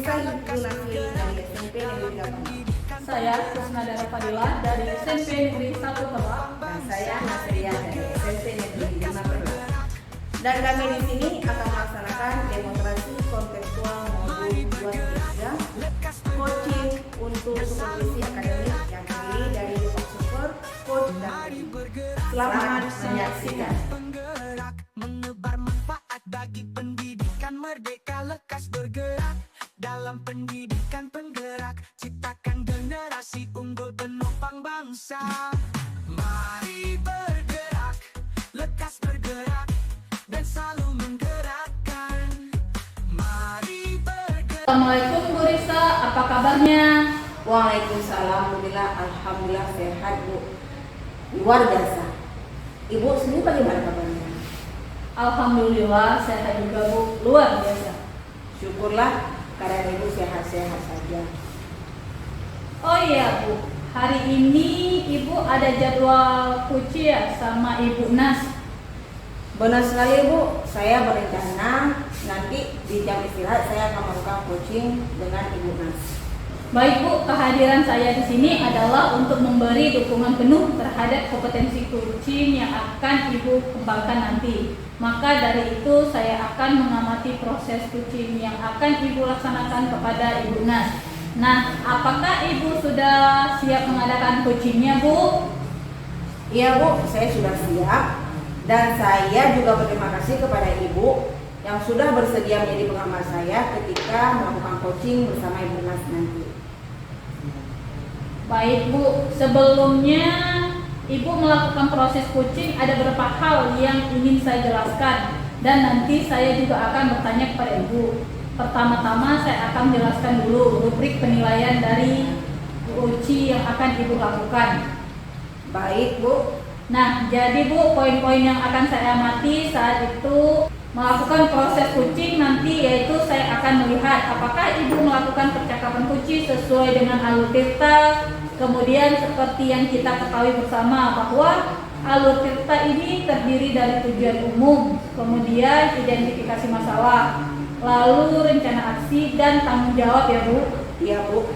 Saya Ibu Nasri dari SMP Negeri 8. Saya Kusnadara Fadila dari SMP Negeri 1 Tebak. Dan saya Nasria dari SMP Negeri 5 Perlas. Dan kami di sini akan melaksanakan demonstrasi kontekstual modul 2-3 coaching untuk supervisi akademik yang terdiri dari Pak Super, Coach, dan tim. Selamat menyaksikan. Menebar manfaat bagi pendidikan merdeka, lekas bergerak dalam pendidikan penggerak, ciptakan generasi unggul penopang bangsa. Mari bergerak, lekas bergerak dan selalu menggerakkan. Mari bergerak. Assalamualaikum Bu Risa, apa kabarnya? Waalaikumsalam, alhamdulillah sehat Bu. Luar biasa. Ibu sendiri bagaimana kabarnya? Alhamdulillah sehat juga Bu, luar biasa. Syukurlah karena Ibu sehat-sehat saja. Oh iya Bu, hari ini Ibu ada jadwal kuci ya sama Ibu Nas. Benar sekali Bu, saya berencana nanti di jam istirahat saya akan melakukan coaching dengan Ibu Nas. Baik Bu, kehadiran saya di sini adalah untuk memberi dukungan penuh terhadap kompetensi coaching yang akan Ibu kembangkan nanti. Maka dari itu saya akan mengamati proses coaching yang akan Ibu laksanakan kepada Ibu Nas. Nah, apakah Ibu sudah siap mengadakan coachingnya Bu? Iya Bu, saya sudah siap dan saya juga berterima kasih kepada Ibu yang sudah bersedia menjadi pengamal saya ketika melakukan coaching bersama Ibu Nas nanti. Baik Bu, sebelumnya Ibu melakukan proses coaching ada beberapa hal yang ingin saya jelaskan dan nanti saya juga akan bertanya kepada Ibu. Pertama-tama saya akan jelaskan dulu rubrik penilaian dari coaching yang akan Ibu lakukan. Baik Bu. Nah, jadi Bu, poin-poin yang akan saya amati saat itu melakukan proses coaching nanti yaitu saya akan melihat apakah Ibu melakukan percakapan coaching sesuai dengan alur tirta. Kemudian seperti yang kita ketahui bersama bahwa alur tirta ini terdiri dari tujuan umum, kemudian identifikasi masalah, lalu rencana aksi dan tanggung jawab ya Bu. Iya Bu.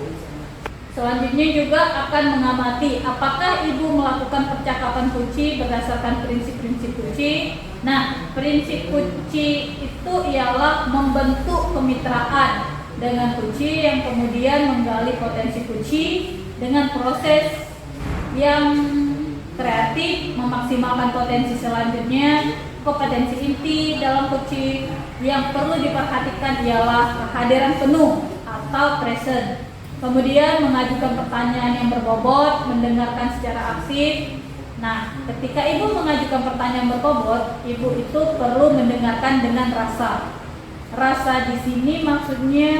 Selanjutnya juga akan mengamati apakah Ibu melakukan percakapan kunci berdasarkan prinsip-prinsip kunci. Nah, prinsip kunci itu ialah membentuk kemitraan dengan kunci yang kemudian menggali potensi kunci dengan proses yang kreatif, memaksimalkan potensi selanjutnya. Kompetensi inti dalam kunci yang perlu diperhatikan ialah kehadiran penuh atau present. Kemudian mengajukan pertanyaan yang berbobot, mendengarkan secara aktif. Nah, ketika Ibu mengajukan pertanyaan berbobot, Ibu itu perlu mendengarkan dengan rasa. Rasa di sini maksudnya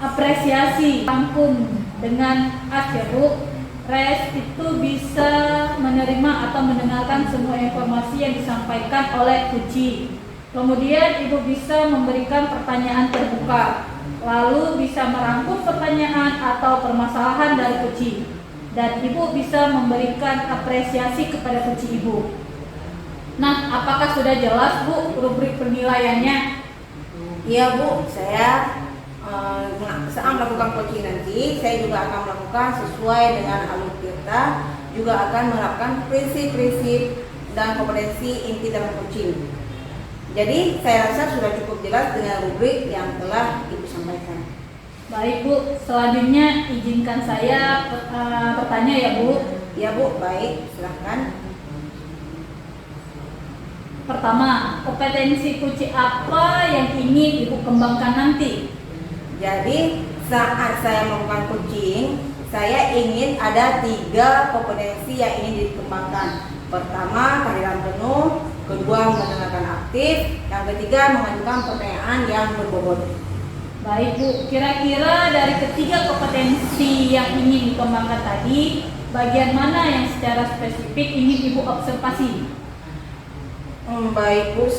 apresiasi, rangkum dengan ya Bu. Rest itu bisa menerima atau mendengarkan semua informasi yang disampaikan oleh kunci. Kemudian Ibu bisa memberikan pertanyaan terbuka. Lalu bisa merangkum pertanyaan atau permasalahan dari kunci. Dan Ibu bisa memberikan apresiasi kepada kunci Ibu. Nah, apakah sudah jelas Bu rubrik penilaiannya? Iya Bu, saya saat melakukan coaching nanti, saya juga akan melakukan sesuai dengan alur tirta, juga akan menerapkan prinsip-prinsip dan kompetensi inti dalam coaching. Jadi saya rasa sudah cukup jelas dengan rubrik yang telah Ibu sampaikan. Baik Bu, selanjutnya izinkan saya bertanya ya Bu. Ya Bu, baik, silahkan. Pertama, kompetensi kunci apa yang ingin Ibu kembangkan nanti? Jadi saat saya melakukan coaching, saya ingin ada 3 kompetensi yang ingin dikembangkan. Pertama, kehadiran penuh. Kedua, mendengarkan aktif. Yang ketiga, mengajukan pertanyaan yang berbobot. Baik Bu, kira-kira dari ketiga kompetensi yang ingin dikembangkan tadi, bagian mana yang secara spesifik ingin Ibu observasi? Baik Bu,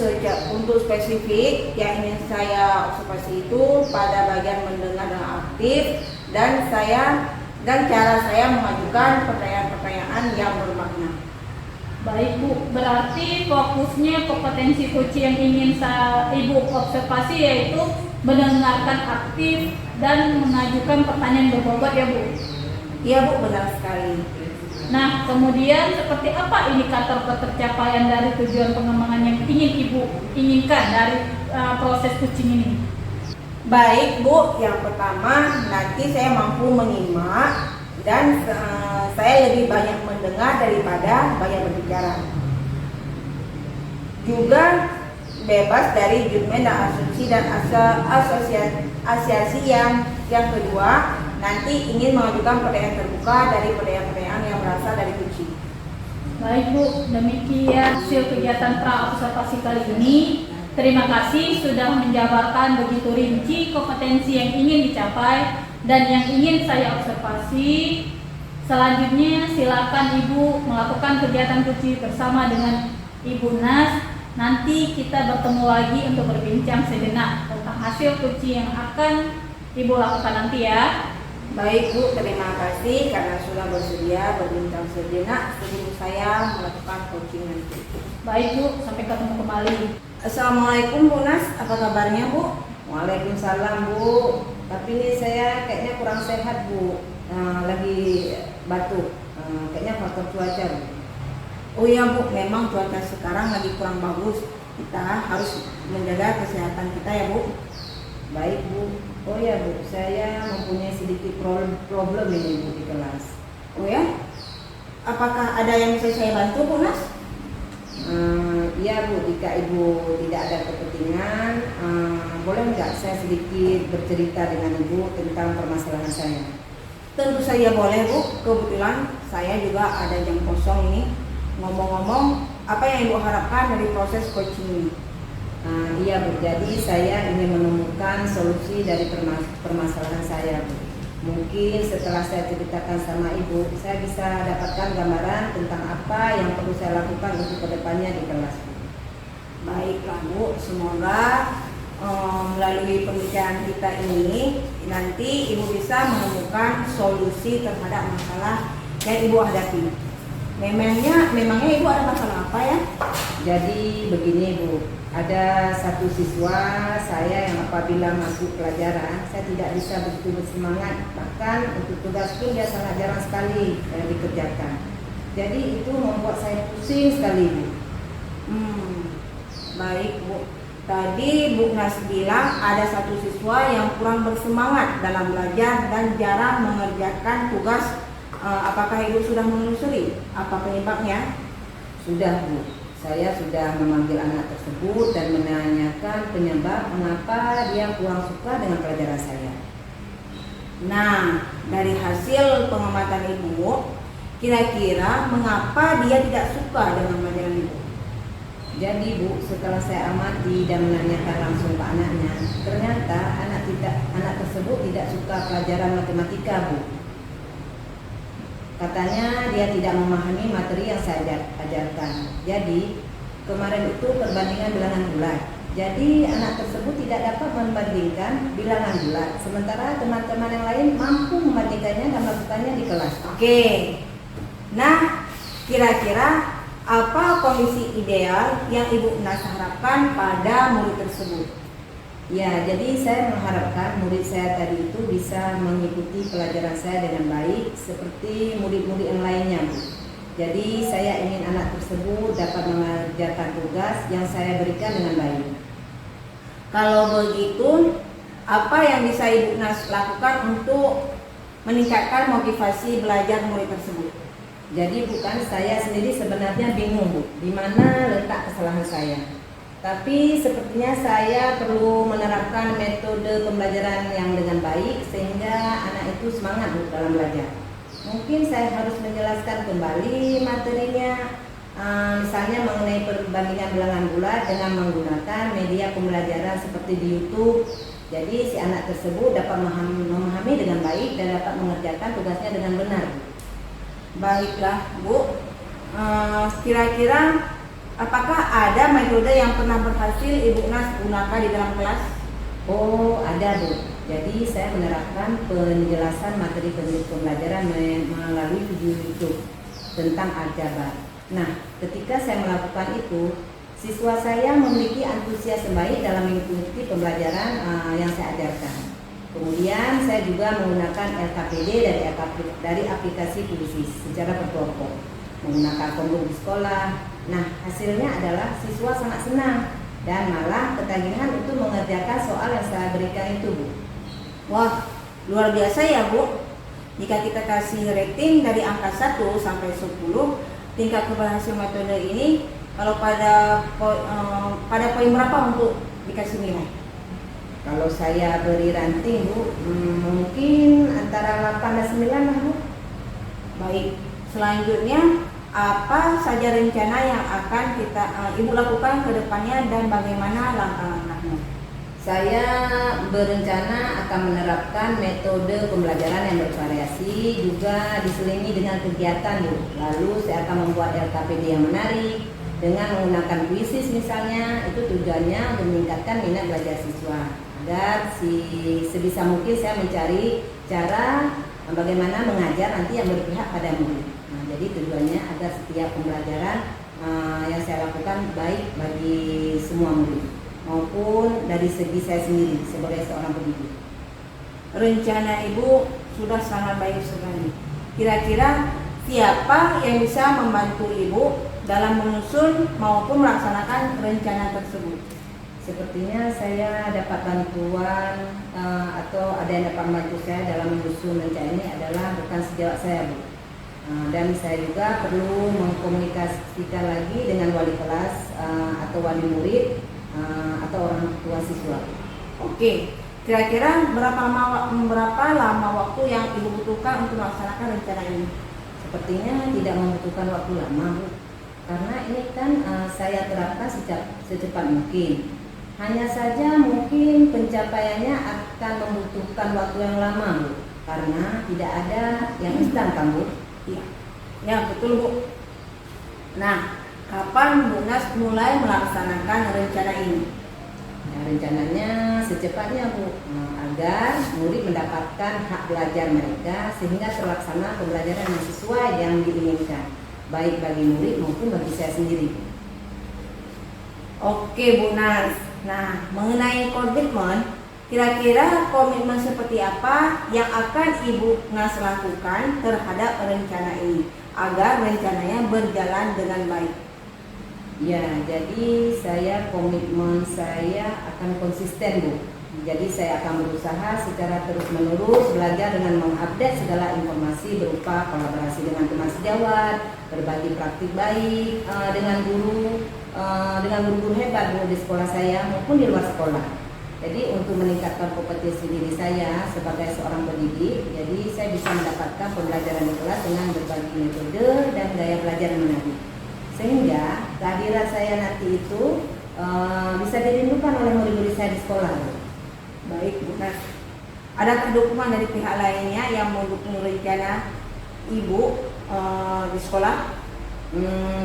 untuk spesifik yang ingin saya observasi itu pada bagian mendengar dengan aktif dan cara saya mengajukan pertanyaan-pertanyaan yang bermakna. Baik Bu, berarti fokusnya kompetensi kunci yang ingin Ibu observasi yaitu mendengarkan aktif, dan mengajukan pertanyaan berbobot ya Bu. Iya Bu, benar sekali. Nah, kemudian seperti apa indikator ketercapaian dari tujuan pengembangan yang ingin Ibu inginkan dari proses coaching ini? Baik Bu, yang pertama nanti saya mampu menyimak dan saya lebih banyak mendengar daripada banyak berbicara. Juga bebas dari judgement dan asumsi dan asosiasi yang kedua nanti ingin mengajukan pertanyaan terbuka dari pertanyaan-pertanyaan yang berasal dari kunci. Baik Bu, demikian hasil kegiatan pra-observasi kali ini. Terima kasih sudah menjabarkan begitu rinci kompetensi yang ingin dicapai dan yang ingin saya observasi. Selanjutnya silakan Ibu melakukan kegiatan kunci bersama dengan Ibu Nas. Nanti kita bertemu lagi untuk berbincang sejenak tentang hasil kunci yang akan Ibu lakukan nanti ya. Baik Bu, terima kasih karena sudah bersedia berbincang sejenak sebelum saya melakukan coaching nanti. Baik Bu, sampai ketemu kembali. Assalamualaikum Bu Nas, apa kabarnya Bu? Waalaikumsalam Bu. Tapi ini saya kayaknya kurang sehat Bu, lagi batuk, kayaknya faktor cuaca Bu. Oh iya Bu, memang cuaca sekarang lagi kurang bagus. Kita harus menjaga kesehatan kita ya Bu. Baik Bu. Oh ya Bu, saya mempunyai sedikit problem ini Bu di kelas. Oh ya? Apakah ada yang bisa saya bantu Bu Nas? Iya Bu, jika Ibu tidak ada kepentingan, boleh nggak saya sedikit bercerita dengan Ibu tentang permasalahan saya? Tentu saja boleh Bu, kebetulan saya juga ada jam kosong ini. Ngomong-ngomong, apa yang Ibu harapkan dari proses coaching ini? Iya Bu, jadi saya ingin menemukan solusi dari permasalahan saya Bu. Mungkin setelah saya ceritakan sama Ibu, saya bisa dapatkan gambaran tentang apa yang perlu saya lakukan untuk kedepannya di kelas Bu. Baiklah Bu, semoga melalui pembicaraan kita ini nanti Ibu bisa menemukan solusi terhadap masalah yang Ibu hadapi. Memangnya Ibu ada masalah apa ya? Jadi begini Bu, ada satu siswa saya yang apabila masuk pelajaran saya tidak bisa begitu bersemangat, bahkan untuk tugas pun dia sangat jarang sekali dikerjakan. Jadi itu membuat saya pusing sekali Bu. Baik Bu, tadi Bu Nas bilang ada satu siswa yang kurang bersemangat dalam belajar dan jarang mengerjakan tugas. Apakah Ibu sudah menelusuri apa penyebabnya? Sudah Bu, saya sudah memanggil anak tersebut dan menanyakan penyebab mengapa dia kurang suka dengan pelajaran saya. Nah, dari hasil pengamatan Ibu, kira-kira mengapa dia tidak suka dengan pelajaran Ibu? Jadi Bu, setelah saya amati dan menanyakan langsung ke anaknya, ternyata anak tersebut tidak suka pelajaran matematika Bu. Katanya dia tidak memahami materi yang saya ajarkan. Jadi kemarin itu perbandingan bilangan bulat. Jadi anak tersebut tidak dapat membandingkan bilangan bulat, sementara teman-teman yang lain mampu membandingkannya dan melakukannya di kelas. Oke. Nah, kira-kira apa kondisi ideal yang Ibu Nas harapkan pada murid tersebut? Ya, jadi saya mengharapkan murid saya tadi itu bisa mengikuti pelajaran saya dengan baik seperti murid-murid yang lainnya Bu. Jadi saya ingin anak tersebut dapat mengerjakan tugas yang saya berikan dengan baik. Kalau begitu, apa yang bisa Ibu Nas lakukan untuk meningkatkan motivasi belajar murid tersebut? Jadi bukan saya sendiri sebenarnya bingung Bu, di mana letak kesalahan saya. Tapi sepertinya saya perlu menerapkan metode pembelajaran yang dengan baik sehingga anak itu semangat Bu dalam belajar. Mungkin saya harus menjelaskan kembali materinya, misalnya mengenai perbandingan bilangan bulat dengan menggunakan media pembelajaran seperti di YouTube. Jadi si anak tersebut dapat memahami dengan baik dan dapat mengerjakan tugasnya dengan benar. Baiklah Bu, kira-kira apakah ada metode yang pernah berhasil Ibu Nas gunakan di dalam kelas? Oh, ada Bu. Jadi saya menerapkan penjelasan materi pembelajaran melalui video YouTube tentang aljabar. Nah, ketika saya melakukan itu, Siswa saya memiliki antusias baik dalam mengikuti pembelajaran yang saya ajarkan. Kemudian saya juga menggunakan LKPD dari aplikasi Puisi secara berkelompok, menggunakan kelompok di sekolah. Nah, hasilnya adalah siswa sangat senang dan malah ketagihan untuk mengerjakan soal yang saya berikan itu, Bu. Wah, luar biasa ya, Bu. Jika kita kasih rating dari angka 1 sampai 10, tingkat keberhasilan metode ini kalau pada poin berapa untuk dikasih nilai? Kalau saya beri ranting, Bu, mungkin antara 8 dan 9 lah, Bu. Baik, selanjutnya apa saja rencana yang akan Ibu lakukan ke depannya dan bagaimana langkah-langkahnya? Saya berencana akan menerapkan metode pembelajaran yang bervariasi, juga diselingi dengan kegiatan, Bu. Lalu saya akan membuat LKPD yang menarik dengan menggunakan kuisis misalnya. Itu tujuannya untuk meningkatkan minat belajar siswa, agar sebisa mungkin saya mencari cara bagaimana mengajar nanti yang berpihak pada murid. Nah, jadi tujuannya agar setiap pembelajaran yang saya lakukan baik bagi semua murid maupun dari segi saya sendiri sebagai seorang pendidik. Rencana Ibu sudah sangat baik sekali. Kira-kira siapa yang bisa membantu Ibu dalam menyusun maupun melaksanakan rencana tersebut? Sepertinya saya dapat bantuan atau ada yang dapat membantu saya dalam menyusun rencana ini adalah rekan sejawat saya, Bu. Dan saya juga perlu mengkomunikasikan lagi dengan wali kelas atau wali murid atau orang tua siswa. Oke, kira-kira berapa lama waktu yang Ibu butuhkan untuk melaksanakan rencana ini? Sepertinya tidak membutuhkan waktu lama, Bu. Karena ini kan saya terapkan secepat mungkin. Hanya saja mungkin pencapaiannya akan membutuhkan waktu yang lama, Bu. Karena tidak ada yang instan, kan, Bu? Iya, ya betul, Bu. Nah, kapan Bu Nas mulai melaksanakan rencana ini? Ya, rencananya secepatnya, Bu, agar murid mendapatkan hak belajar mereka sehingga terlaksana pembelajaran yang sesuai yang diinginkan, baik bagi murid maupun bagi saya sendiri. Oke, Bu Nas. Nah, mengenai komitmen, kira-kira komitmen seperti apa yang akan Ibu Nas lakukan terhadap rencana ini agar rencananya berjalan dengan baik? Ya, jadi komitmen saya akan konsisten, Bu. Jadi saya akan berusaha secara terus-menerus belajar dengan mengupdate segala informasi berupa kolaborasi dengan teman sejawat, berbagi praktik baik dengan guru-guru hebat, Bu, di sekolah saya maupun di luar sekolah. Jadi untuk meningkatkan kompetensi diri saya sebagai seorang pendidik, jadi saya bisa mendapatkan pembelajaran di kelas dengan berbagai metode dan gaya belajar yang menarik. Sehingga kehadiran saya nanti itu bisa dirindukan oleh murid-murid saya di sekolah. Baik, Bu Nas. Adakah dukungan dari pihak lainnya yang mendukung rencana Ibu di sekolah?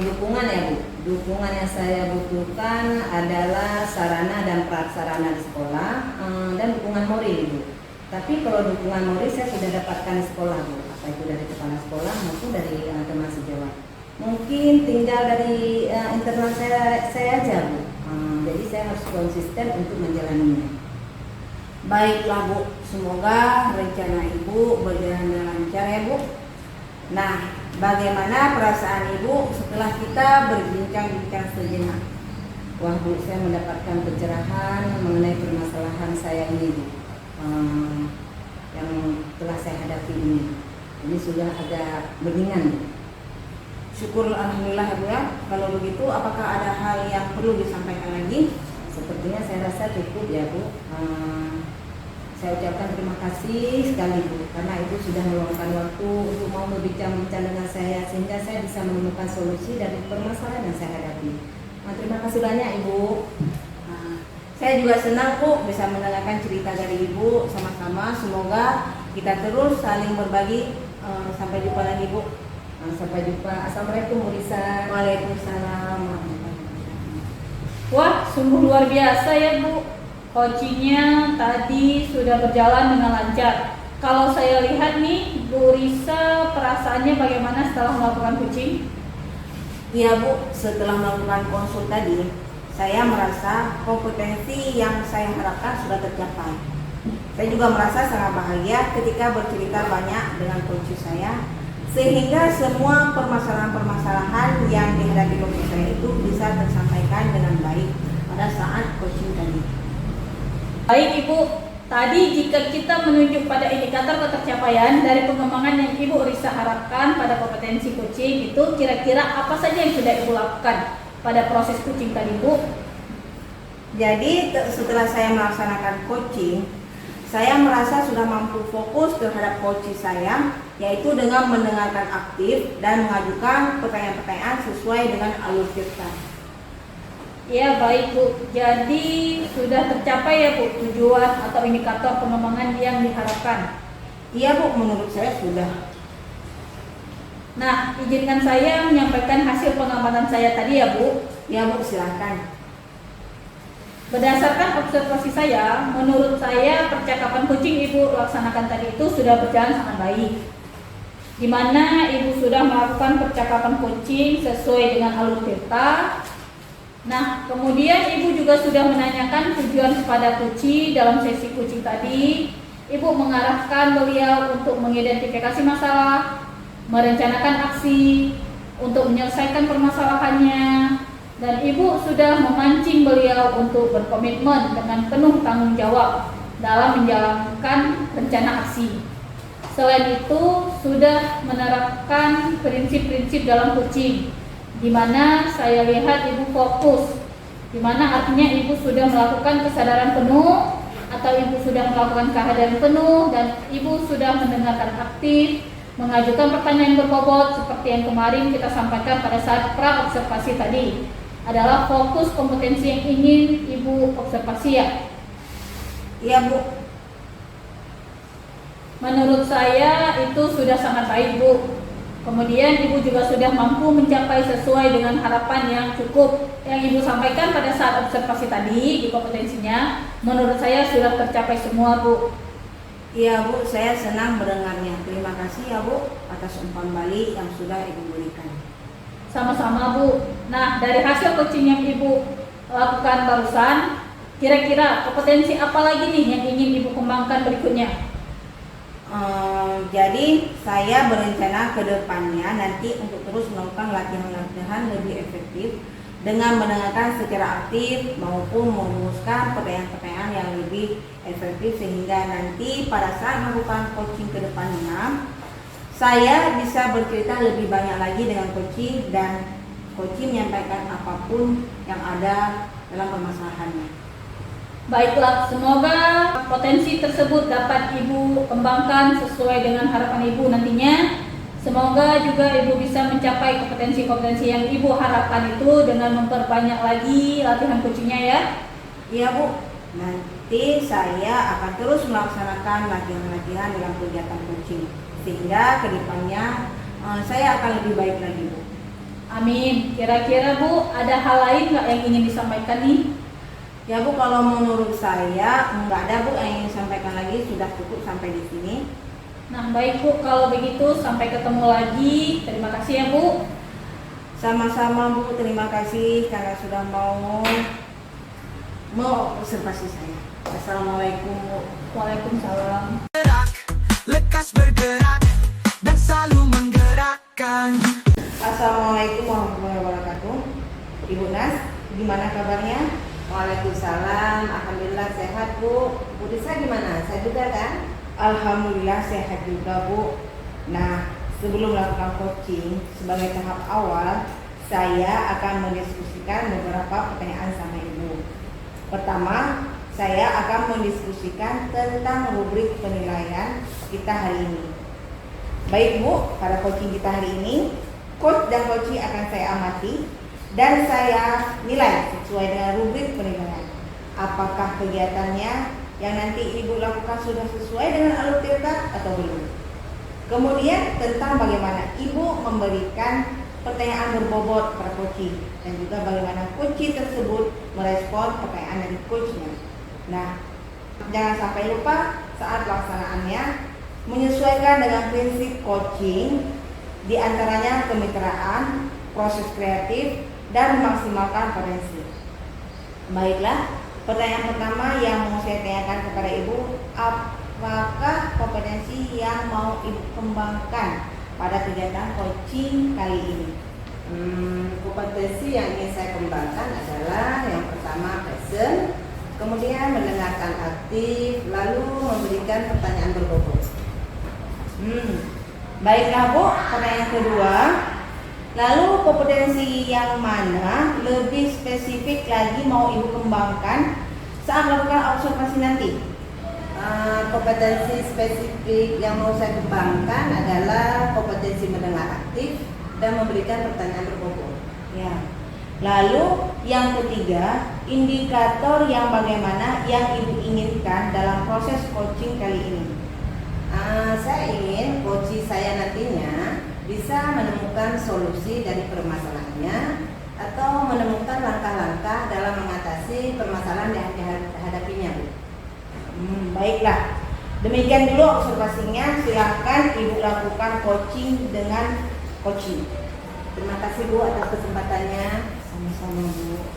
Dukungan ya, Bu. Dukungan yang saya butuhkan adalah sarana dan prasarana di sekolah dan dukungan moral, Bu. Tapi kalau dukungan moral saya sudah dapatkan di sekolah, Bu. Apa itu dari kepala sekolah maupun dari teman sejawat. Mungkin tinggal dari internal saya aja, Bu. Jadi saya harus konsisten untuk menjalaninya. Baiklah, Bu, semoga rencana Ibu berjalan dengan lancar ya, Bu. Nah, bagaimana perasaan Ibu setelah kita berbincang-bincang sejenak? Wah, Bu, saya mendapatkan pencerahan mengenai permasalahan saya ini, Bu, yang telah saya hadapi ini. Ini sudah agak mendingan, Bu. Syukur alhamdulillah ya, Bu ya. Kalau begitu, apakah ada hal yang perlu disampaikan lagi? Sepertinya saya rasa cukup ya, Bu. Saya ucapkan terima kasih sekali, Bu, karena Ibu sudah meluangkan waktu untuk mau berbincang-bincang dengan saya sehingga saya bisa menemukan solusi dari permasalahan yang saya hadapi. Terima kasih banyak, Ibu. Saya juga senang, Bu, bisa mendengarkan cerita dari Ibu sama-sama. Semoga kita terus saling berbagi. Sampai jumpa lagi, Bu. Sampai jumpa. Assalamualaikum, Bu Risa. Waalaikumsalam. Wah, sungguh luar biasa ya, Bu. Coachingnya tadi sudah berjalan dengan lancar. Kalau saya lihat nih, Bu Risa perasaannya bagaimana setelah melakukan coaching? Iya, Bu, setelah melakukan konsul tadi, saya merasa kompetensi yang saya harapkan sudah tercapai. Saya juga merasa sangat bahagia ketika bercerita banyak dengan coach saya, sehingga semua permasalahan-permasalahan yang dihadapi coach saya itu bisa tersampaikan dengan baik pada saat coaching tadi. Baik Ibu, tadi jika kita menunjuk pada indikator ketercapaian dari pengembangan yang Ibu Risa harapkan pada kompetensi coaching, itu kira-kira apa saja yang sudah Ibu lakukan pada proses coaching tadi Bu? Jadi setelah saya melaksanakan coaching, saya merasa sudah mampu fokus terhadap coaching saya, yaitu dengan mendengarkan aktif dan mengajukan pertanyaan-pertanyaan sesuai dengan alur cerita. Ya baik Bu, jadi sudah tercapai ya Bu tujuan atau indikator pengembangan yang diharapkan? Iya Bu, menurut saya sudah. Nah, izinkan saya menyampaikan hasil pengamatan saya tadi ya Bu. Ya Bu, silakan. Berdasarkan observasi saya, menurut saya percakapan coaching Ibu laksanakan tadi itu sudah berjalan sangat baik, di mana Ibu sudah melakukan percakapan coaching sesuai dengan alur cerita. Nah, kemudian Ibu juga sudah menanyakan tujuan kepada coaching dalam sesi coaching tadi. Ibu mengarahkan beliau untuk mengidentifikasi masalah, merencanakan aksi untuk menyelesaikan permasalahannya, dan Ibu sudah memancing beliau untuk berkomitmen dengan penuh tanggung jawab dalam menjalankan rencana aksi. Selain itu, sudah menerapkan prinsip-prinsip dalam coaching, di mana saya lihat Ibu fokus, di mana artinya Ibu sudah melakukan kesadaran penuh atau Ibu sudah melakukan kehadiran penuh, dan Ibu sudah mendengarkan aktif, mengajukan pertanyaan berbobot seperti yang kemarin kita sampaikan pada saat pra-observasi tadi. Adalah fokus kompetensi yang ingin Ibu observasi ya? Iya Bu. Menurut saya itu sudah sangat baik Bu. Kemudian Ibu juga sudah mampu mencapai sesuai dengan harapan yang cukup yang Ibu sampaikan pada saat observasi tadi di kompetensinya. Menurut saya sudah tercapai semua Bu. Iya Bu, saya senang mendengarnya. Terima kasih ya Bu atas umpan balik yang sudah Ibu berikan. Sama-sama Bu. Nah, dari hasil coaching yang Ibu lakukan barusan, kira-kira kompetensi apa lagi nih yang ingin Ibu kembangkan berikutnya? Jadi saya berencana ke depannya nanti untuk terus melakukan latihan-latihan lebih efektif dengan mendengarkan secara aktif maupun merumuskan pertanyaan-pertanyaan yang lebih efektif, sehingga nanti pada saat melakukan coaching ke depannya saya bisa bercerita lebih banyak lagi dengan coaching, dan coaching menyampaikan apapun yang ada dalam permasalahannya. Baiklah, semoga potensi tersebut dapat Ibu kembangkan sesuai dengan harapan Ibu nantinya. Semoga juga Ibu bisa mencapai kompetensi-kompetensi yang Ibu harapkan itu dengan memperbanyak lagi latihan coachingnya ya. Iya Bu, nanti saya akan terus melaksanakan latihan-latihan dalam kegiatan coaching, sehingga kedepannya saya akan lebih baik lagi Bu. Amin. Kira-kira Bu, ada hal lain nggak yang ingin disampaikan nih? Ya Bu, kalau menurut saya nggak ada Bu yang ingin disampaikan lagi, sudah cukup sampai di sini. Nah baik Bu, kalau begitu sampai ketemu lagi. Terima kasih ya Bu. Sama-sama Bu, terima kasih karena sudah mau observasi saya. Assalamualaikum Bu. Waalaikumsalam. Gerak, lekas bergerak, dan selalu menggerakkan. Assalamualaikum warahmatullahi wabarakatuh. Ibu Nas, gimana kabarnya? Waalaikumsalam, alhamdulillah sehat Bu. Bu Risa gimana? Sehat juga kan? Alhamdulillah sehat juga Bu. Nah, sebelum melakukan coaching sebagai tahap awal, saya akan mendiskusikan beberapa pertanyaan sama Ibu. Pertama, saya akan mendiskusikan tentang rubrik penilaian kita hari ini. Baik Bu, pada coaching kita hari ini, coach dan coaching akan saya amati dan saya nilai sesuai dengan rubrik penilaian. Apakah kegiatannya yang nanti Ibu lakukan sudah sesuai dengan alur cerita atau belum? Kemudian tentang bagaimana Ibu memberikan pertanyaan berbobot pada coaching, dan juga bagaimana coaching tersebut merespon pertanyaan dari coachnya. Nah, jangan sampai lupa saat pelaksanaannya menyesuaikan dengan prinsip coaching, diantaranya kemitraan, proses kreatif, dan memaksimalkan potensi. Baiklah, pertanyaan pertama yang mau saya tanyakan kepada Ibu, apakah kompetensi yang mau Ibu kembangkan pada kegiatan coaching kali ini? Kompetensi yang ingin saya kembangkan adalah yang pertama passion, kemudian mendengarkan aktif, lalu memberikan pertanyaan berbobot. Baiklah Bu, pertanyaan kedua. Lalu kompetensi yang mana lebih spesifik lagi mau Ibu kembangkan saat melakukan observasi nanti? Kompetensi spesifik yang mau saya kembangkan adalah kompetensi mendengar aktif dan memberikan pertanyaan berbobot. Ya. Lalu yang ketiga, indikator yang bagaimana yang Ibu inginkan dalam proses coaching kali ini? Saya ingin coach saya nantinya bisa menemukan solusi dari permasalahannya atau menemukan langkah-langkah dalam mengatasi permasalahan yang dihadapinya, Bu. Baiklah, demikian dulu observasinya. Silakan Ibu lakukan coaching dengan coaching. Terima kasih Bu atas kesempatannya. Sama-sama Bu.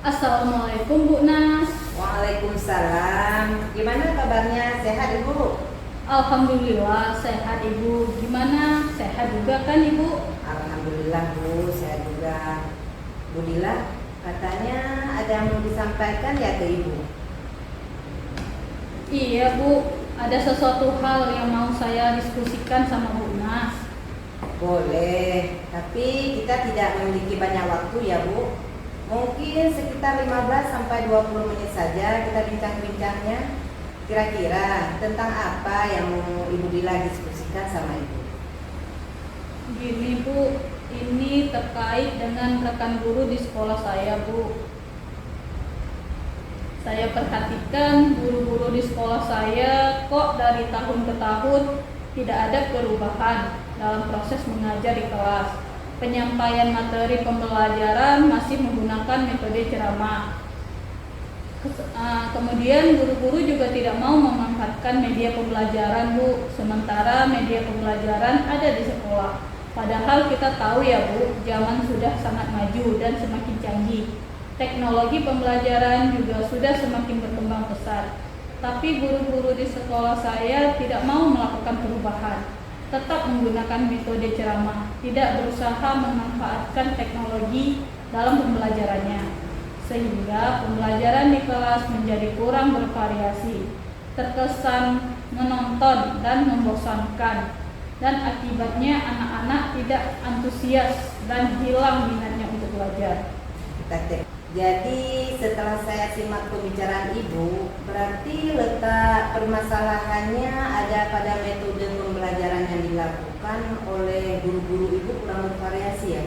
Assalamualaikum Bu Nas. Waalaikumsalam. Gimana kabarnya? Sehat Ibu? Alhamdulillah sehat Ibu. Gimana? Sehat juga kan Ibu? Alhamdulillah Bu, sehat juga. Bu Dila, katanya ada yang mau disampaikan ya ke Ibu? Iya Bu, ada sesuatu hal yang mau saya diskusikan sama Bu Nas. Boleh, tapi kita tidak memiliki banyak waktu ya Bu. Mungkin sekitar 15 sampai 20 menit saja kita bincang-bincangnya. Kira-kira tentang apa yang mau Ibu Dila diskusikan sama Ibu? Gini Bu, ini terkait dengan rekan guru di sekolah saya Bu. Saya perhatikan guru-guru di sekolah saya kok dari tahun ke tahun tidak ada perubahan dalam proses mengajar di kelas. Penyampaian materi pembelajaran masih menggunakan metode ceramah. Kemudian guru-guru juga tidak mau memanfaatkan media pembelajaran Bu, sementara media pembelajaran ada di sekolah. Padahal kita tahu ya Bu, zaman sudah sangat maju dan semakin canggih. Teknologi pembelajaran juga sudah semakin berkembang pesat. Tapi guru-guru di sekolah saya tidak mau melakukan perubahan, tetap menggunakan metode ceramah, tidak berusaha memanfaatkan teknologi dalam pembelajarannya, sehingga pembelajaran di kelas menjadi kurang bervariasi, terkesan menonton dan membosankan, dan akibatnya anak-anak tidak antusias dan hilang minatnya untuk belajar. Jadi setelah saya simak pembicaraan Ibu, berarti letak permasalahannya ada pada metode pembelajaran yang dilakukan oleh guru-guru Ibu kurang bervariasi ya?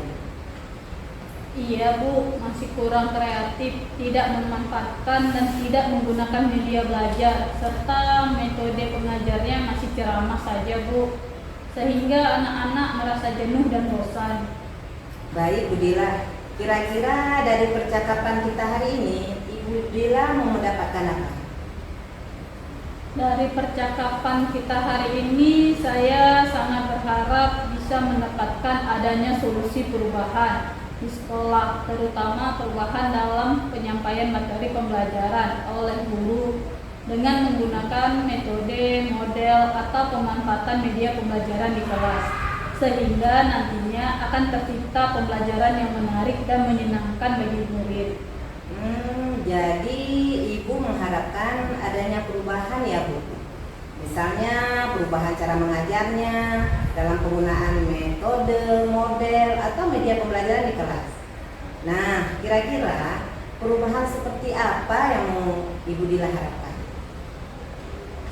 Iya Bu, masih kurang kreatif, tidak memanfaatkan dan tidak menggunakan media belajar, serta metode pengajarnya masih ceramah saja Bu, sehingga anak-anak merasa jenuh dan bosan. Baik Bu Dila, kira-kira dari percakapan kita hari ini, Ibu Dila mau mendapatkan apa? Dari percakapan kita hari ini, saya sangat berharap bisa mendapatkan adanya solusi perubahan di sekolah, terutama perubahan dalam penyampaian materi pembelajaran oleh guru dengan menggunakan metode, model, atau pemanfaatan media pembelajaran di kelas, sehingga nantinya akan tercipta pembelajaran yang menarik dan menyenangkan bagi murid. Jadi Ibu mengharapkan adanya perubahan ya Bu? Misalnya perubahan cara mengajarnya dalam penggunaan metode, model, atau media pembelajaran di kelas. Nah, kira-kira perubahan seperti apa yang mau Ibu Dila harapkan?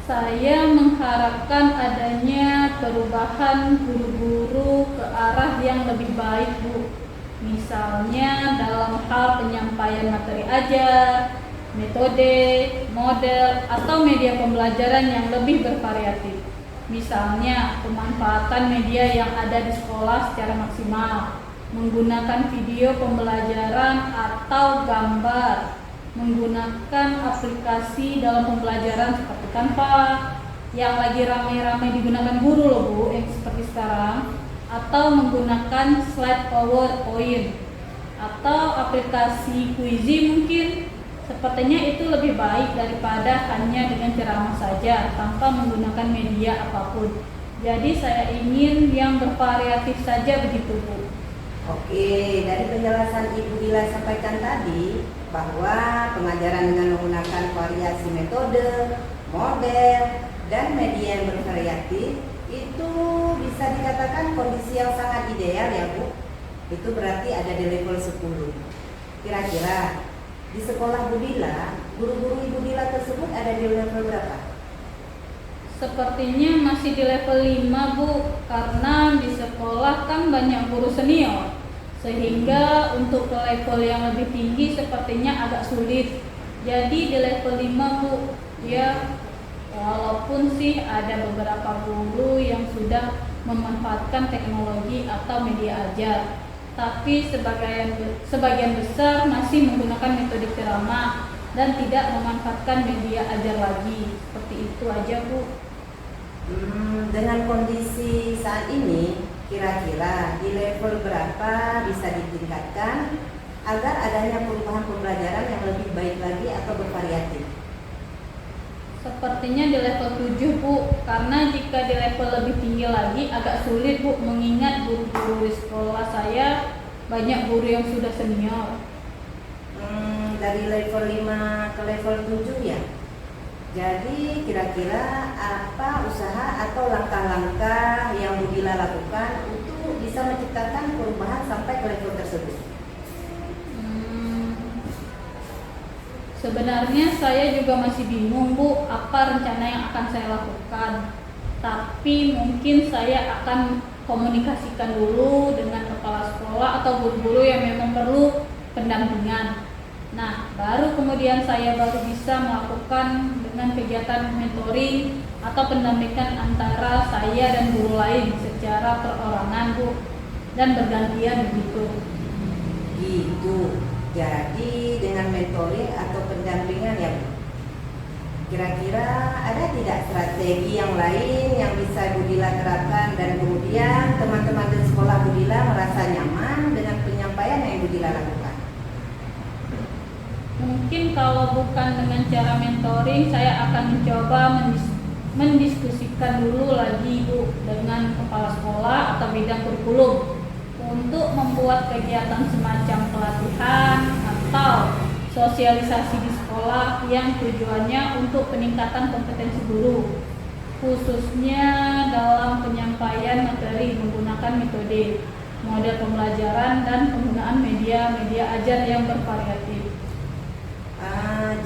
Saya mengharapkan adanya perubahan guru-guru ke arah yang lebih baik Bu. Misalnya dalam hal penyampaian materi ajar, metode, model, atau media pembelajaran yang lebih bervariatif. Misalnya pemanfaatan media yang ada di sekolah secara maksimal, menggunakan video pembelajaran atau gambar, menggunakan aplikasi dalam pembelajaran seperti Canva yang lagi ramai-ramai digunakan guru loh Bu, yang seperti sekarang, atau menggunakan slide PowerPoint. atau aplikasi Quizy mungkin. Sepertinya itu lebih baik daripada hanya dengan ceramah saja tanpa menggunakan media apapun. Jadi saya ingin yang bervariatif saja begitu, Bu. Oke, dari penjelasan Ibu Dila sampaikan tadi bahwa pengajaran dengan menggunakan variasi metode, model, dan media yang bervariatif itu bisa dikatakan kondisi yang sangat ideal ya Bu. Itu berarti ada di level 10. Kira-kira di sekolah Bu Dila, guru-guru Ibu Dila tersebut ada di level berapa? Sepertinya masih di level 5, Bu, karena di sekolah kan banyak guru senior, sehingga untuk ke level yang lebih tinggi sepertinya agak sulit. Jadi di level 5, Bu, ya walaupun sih ada beberapa guru yang sudah memanfaatkan teknologi atau media ajar, tapi sebagian besar masih menggunakan metode ceramah dan tidak memanfaatkan media ajar lagi. Seperti itu aja, Bu. Dengan kondisi saat ini, kira-kira di level berapa bisa ditingkatkan agar adanya perubahan pembelajaran yang lebih baik lagi atau bervariatif? Sepertinya di level 7, Bu, karena jika di level lebih tinggi lagi agak sulit, Bu, mengingat guru-guru di sekolah saya banyak guru yang sudah senior. Dari level 5 ke level 7 ya. Jadi kira-kira apa usaha atau langkah-langkah yang Bu Dila lakukan untuk bisa menciptakan perubahan sampai ke level tersebut? Sebenarnya saya juga masih bingung, Bu, apa rencana yang akan saya lakukan. Tapi mungkin saya akan komunikasikan dulu dengan kepala sekolah atau guru-guru yang memang perlu pendampingan. Nah, baru kemudian saya baru bisa melakukan dengan kegiatan mentoring atau pendampingan antara saya dan guru lain secara perorangan, Bu, dan bergantian begitu. Gitu. Jadi dengan mentoring atau pendampingan ya Bu. Kira-kira ada tidak strategi yang lain yang bisa Bu Dila terapkan dan kemudian teman-teman di sekolah Bu Dila merasa nyaman dengan penyampaian yang Bu Dila lakukan? Mungkin kalau bukan dengan cara mentoring, saya akan mencoba mendiskusikan dulu lagi, Bu, dengan kepala sekolah atau bidang kurikulum untuk membuat kegiatan semacam pelatihan atau sosialisasi di sekolah yang tujuannya untuk peningkatan kompetensi guru, khususnya dalam penyampaian materi menggunakan metode, model pembelajaran, dan penggunaan media ajar yang bervariatif.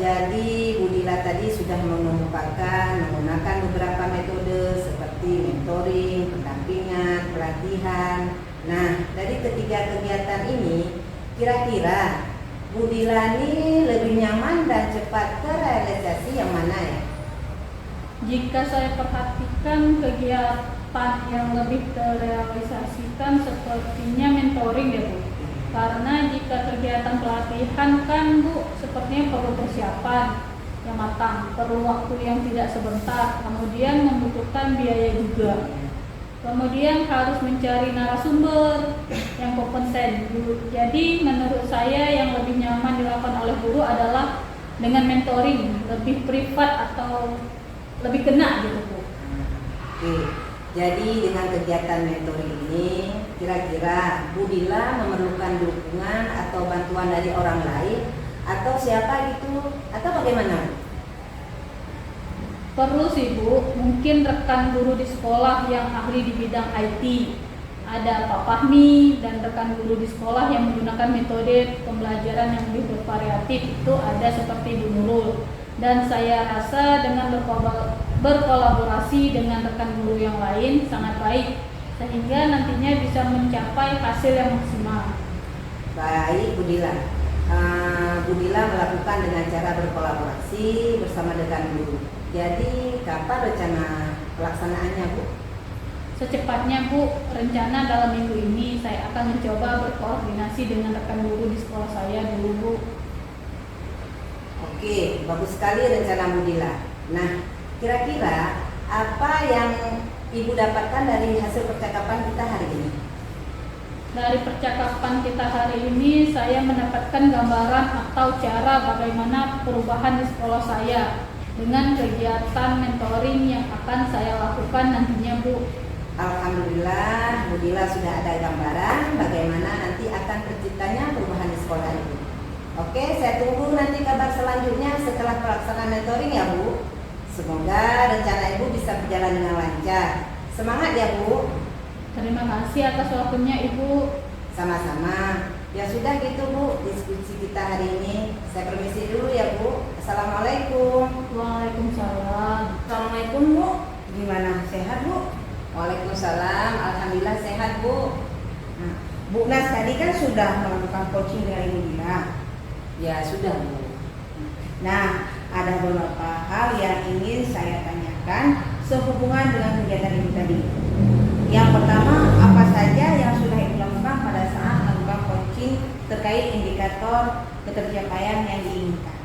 Jadi Bu Dila tadi sudah mengemukakan menggunakan beberapa metode seperti mentoring, pendampingan, pelatihan. Nah, dari ketiga kegiatan ini, kira-kira Bu Dila ini lebih nyaman dan cepat terrealisasi yang mana ya? Jika saya perhatikan kegiatan yang lebih terrealisasikan sepertinya mentoring ya, Bu. Karena jika kegiatan pelatihan kan, Bu, sepertinya perlu persiapan yang matang, perlu waktu yang tidak sebentar, kemudian membutuhkan biaya juga. Kemudian harus mencari narasumber yang kompeten. Jadi menurut saya yang lebih nyaman dilakukan oleh guru adalah dengan mentoring, lebih privat atau lebih kena gitu, Bu. Oke. Jadi dengan kegiatan mentoring ini, kira-kira Bu Dila memerlukan dukungan atau bantuan dari orang lain atau siapa gitu atau bagaimana? Perlu sih, Bu, mungkin rekan guru di sekolah yang ahli di bidang IT. Ada Pak Fahmi dan rekan guru di sekolah yang menggunakan metode pembelajaran yang lebih bervariatif, itu ada seperti Bu Nurul. Dan saya rasa dengan berkolaborasi dengan rekan guru yang lain sangat baik, sehingga nantinya bisa mencapai hasil yang maksimal. Baik Bu Dila. Bu Dila melakukan dengan cara berkolaborasi bersama dengan guru. Jadi kapan rencana pelaksanaannya, Bu? Secepatnya, Bu. Rencana dalam minggu ini saya akan mencoba berkoordinasi dengan rekan guru di sekolah saya dulu, Bu. Oke, bagus sekali rencana Bu Dila. Nah, kira-kira apa yang Ibu dapatkan dari hasil percakapan kita hari ini? Dari percakapan kita hari ini, saya mendapatkan gambaran atau cara bagaimana perubahan di sekolah saya dengan kegiatan mentoring yang akan saya lakukan nantinya, Bu. Alhamdulillah, Bu Dila sudah ada gambaran bagaimana nanti akan terciptanya perubahan di sekolah Ibu. Oke, saya tunggu nanti kabar selanjutnya setelah pelaksanaan mentoring ya Bu. Semoga rencana Ibu bisa berjalan dengan lancar. Semangat ya Bu. Terima kasih atas waktunya, Ibu. Sama-sama. Ya sudah gitu Bu, diskusi kita hari ini. Saya permisi dulu ya Bu. Assalamualaikum. Waalaikumsalam. Assalamualaikum Bu, gimana, sehat Bu? Waalaikumsalam. Alhamdulillah sehat Bu. Nah, Bu Nas tadi kan sudah melakukan coaching dengan Ibu Dila. Ya sudah Bu. Nah, ada beberapa hal yang ingin saya tanyakan sehubungan dengan kegiatan Ibu tadi. Yang pertama, apa saja yang sudah Ibu lakukan pada saat melakukan coaching terkait indikator ketercapaian yang diinginkan?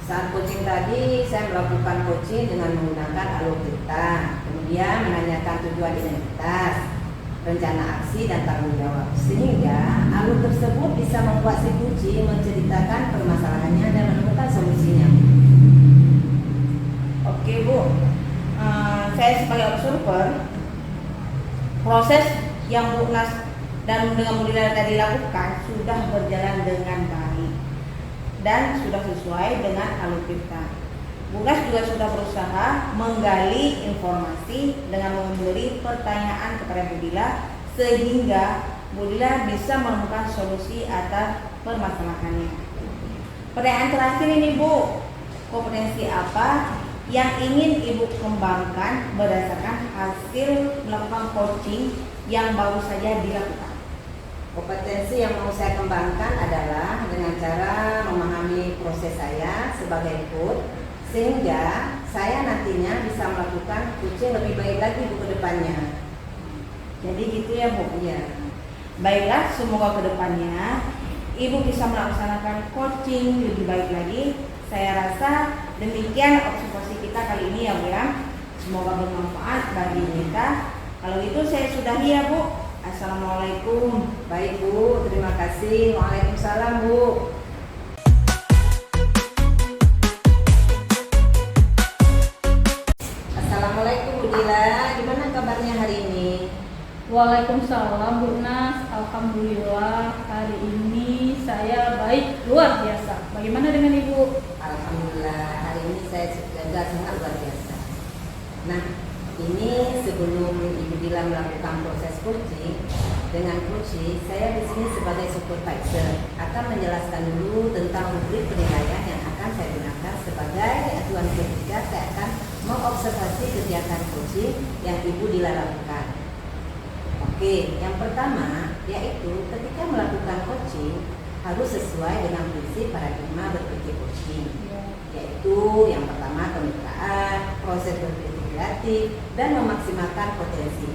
Saat coaching tadi saya melakukan coaching dengan menggunakan alur-kita, kemudian menanyakan tujuan identitas, rencana aksi dan tanggung jawab, sehingga alur tersebut bisa membuat si coach menceritakan permasalahannya dan menemukan solusinya. Oke Bu, saya sebagai observer, proses yang Bu Nas dan dengan Bu Dila tadi lakukan sudah berjalan dengan baik dan sudah sesuai dengan alur kita. Bu Nas juga sudah berusaha menggali informasi dengan memberi pertanyaan kepada Bu Dila sehingga Bu Dila bisa menemukan solusi atas permasalahannya. Pertanyaan terakhir ini Bu, kompetensi apa yang ingin Ibu kembangkan berdasarkan hasil melakukan coaching yang baru saja dilakukan? Kompetensi yang mau saya kembangkan adalah dengan cara memahami proses saya sebagai coach, sehingga saya nantinya bisa melakukan coaching lebih baik lagi Bu ke depannya. Jadi gitu ya Bu. Iya. Baiklah, semoga kedepannya Ibu bisa melaksanakan coaching lebih baik lagi. Saya rasa demikian observasi kita kali ini ya Bu ya. Semoga bermanfaat bagi kita. Kalau gitu saya sudahi ya Bu. Assalamualaikum. Baik Bu, terima kasih. Waalaikumsalam Bu. Assalamualaikum Bu Dila, gimana kabarnya hari ini? Waalaikumsalam, Bu Nas. Alhamdulillah, hari ini saya baik luar biasa. Bagaimana dengan Ibu? Alhamdulillah, hari ini saya juga sangat luar biasa. Nah, ini sebelum Ibu Dila melakukan proses coaching dengan coaching, saya di sini sebagai supervisor akan menjelaskan dulu tentang rubrik penilaian yang akan saya gunakan sebagai acuan ketika saya akan mengobservasi kegiatan coaching yang Ibu Dila lakukan. Oke, yang pertama yaitu ketika melakukan coaching harus sesuai dengan prinsip paradigma berpikir coaching, yaitu yang pertama kemitraan, proses berpikir kreatif, dan memaksimalkan potensi.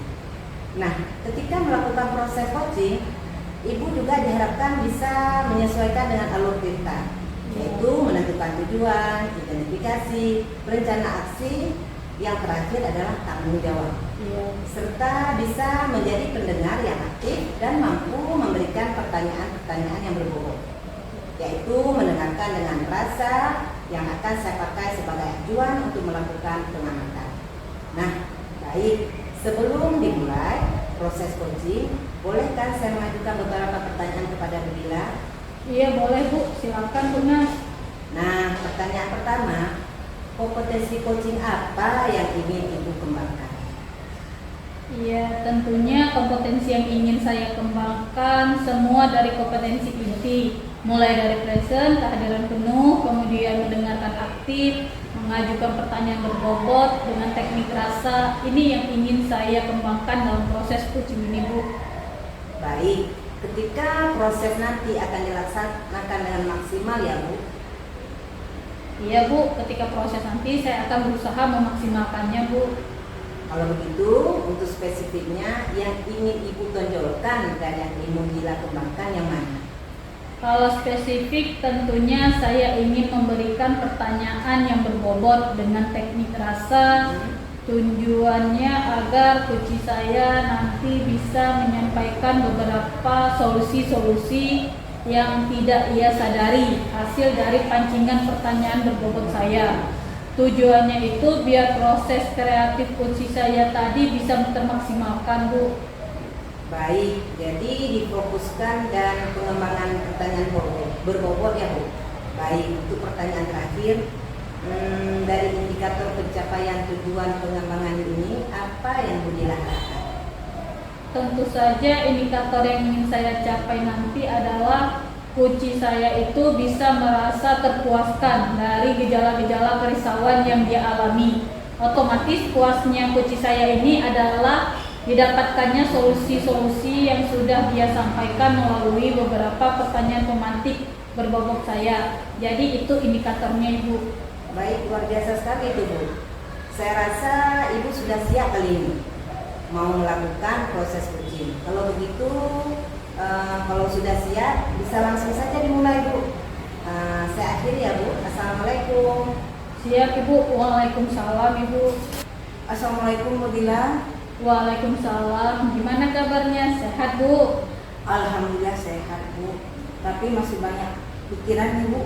Nah, ketika melakukan proses coaching, Ibu juga diharapkan bisa menyesuaikan dengan alur kita, yaitu menentukan tujuan, identifikasi, rencana aksi, yang terakhir adalah tanggung jawab. Serta bisa menjadi pendengar yang aktif dan mampu memberikan pertanyaan-pertanyaan yang berbobot, yaitu mendengarkan dengan rasa yang akan saya pakai sebagai acuan untuk melakukan pengamatan. Nah, baik, sebelum dimulai proses coaching, bolehkah saya mengajukan beberapa pertanyaan kepada Bu Dila? Iya boleh Bu, silakan Bu Nas. Nah, pertanyaan pertama, kompetensi coaching apa yang ingin Ibu kembangkan? Iya, tentunya kompetensi yang ingin saya kembangkan semua dari kompetensi inti, mulai dari present, kehadiran penuh, kemudian mendengarkan aktif, mengajukan pertanyaan berbobot dengan teknik rasa. Ini yang ingin saya kembangkan dalam proses coaching ini, Bu. Baik, ketika proses nanti akan dilaksanakan dengan maksimal ya Bu? Iya Bu, ketika proses nanti saya akan berusaha memaksimalkannya Bu. Kalau begitu, untuk spesifiknya yang ingin Ibu tonjolkan dan yang ingin Dila kembangkan yang mana? Kalau spesifik tentunya saya ingin memberikan pertanyaan yang berbobot dengan teknik rasa Tujuannya agar coach saya nanti bisa menyampaikan beberapa solusi-solusi yang tidak ia sadari hasil dari pancingan pertanyaan berbobot saya. Tujuannya itu biar proses kreatif coach saya tadi bisa termaksimalkan, Bu. Baik, jadi difokuskan dan pengembangan pertanyaan berbobot ya Bu. Baik, untuk pertanyaan terakhir, dari indikator pencapaian tujuan pengembangan ini apa yang Bu dilakukan? Tentu saja indikator yang ingin saya capai nanti adalah coach saya itu bisa merasa terpuaskan dari gejala-gejala kerisauan yang dia alami. Otomatis puasnya coach saya ini adalah didapatkannya solusi-solusi yang sudah dia sampaikan melalui beberapa pertanyaan pemantik berbobot saya. Jadi itu indikatornya, Ibu. Baik, luar biasa sekali itu Bu. Saya rasa Ibu sudah siap kali ini mau melakukan proses coaching. Kalau begitu, kalau sudah siap, bisa langsung saja dimulai Bu. Saya akhiri ya Bu. Assalamualaikum. Siap, Ibu. Waalaikumsalam, Ibu. Assalamualaikum Bu Dila. Waalaikumsalam. Gimana kabarnya? Sehat, Bu? Alhamdulillah sehat Bu. Tapi masih banyak pikiran nih Bu.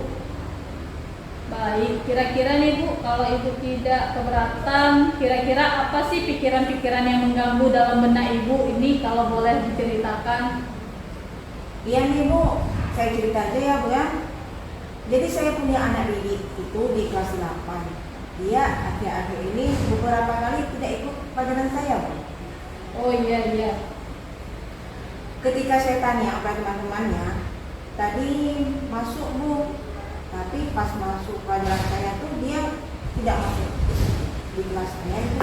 Baik, kira-kira nih Bu, kalau Ibu tidak keberatan, kira-kira apa sih pikiran-pikiran yang mengganggu dalam benak Ibu ini kalau boleh diceritakan? Iya nih Bu, saya cerita aja ya Bu ya. Jadi saya punya anak didik itu di kelas 8. Dia akhir-akhir ini beberapa kali tidak ikut pelajaran saya Bu. Oh iya. Ketika saya tanya kepada teman-temannya, tadi masuk Bu, tapi pas masuk pelajaran saya tuh dia tidak masuk di kelas saya itu.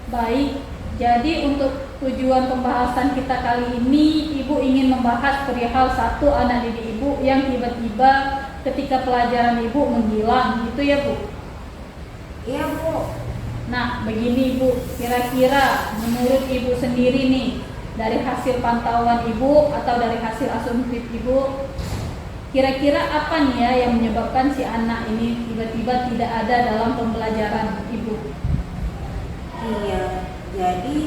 Baik, jadi untuk tujuan pembahasan kita kali ini, Ibu ingin membahas perihal satu anak didik Ibu yang tiba-tiba ketika pelajaran Ibu menghilang, gitu ya Bu? Iya Bu. Nah, begini Bu, kira-kira menurut Ibu sendiri nih, dari hasil pantauan Ibu atau dari hasil asumtif Ibu, kira-kira apa nih ya yang menyebabkan si anak ini tiba-tiba tidak ada dalam pembelajaran Ibu? Iya, jadi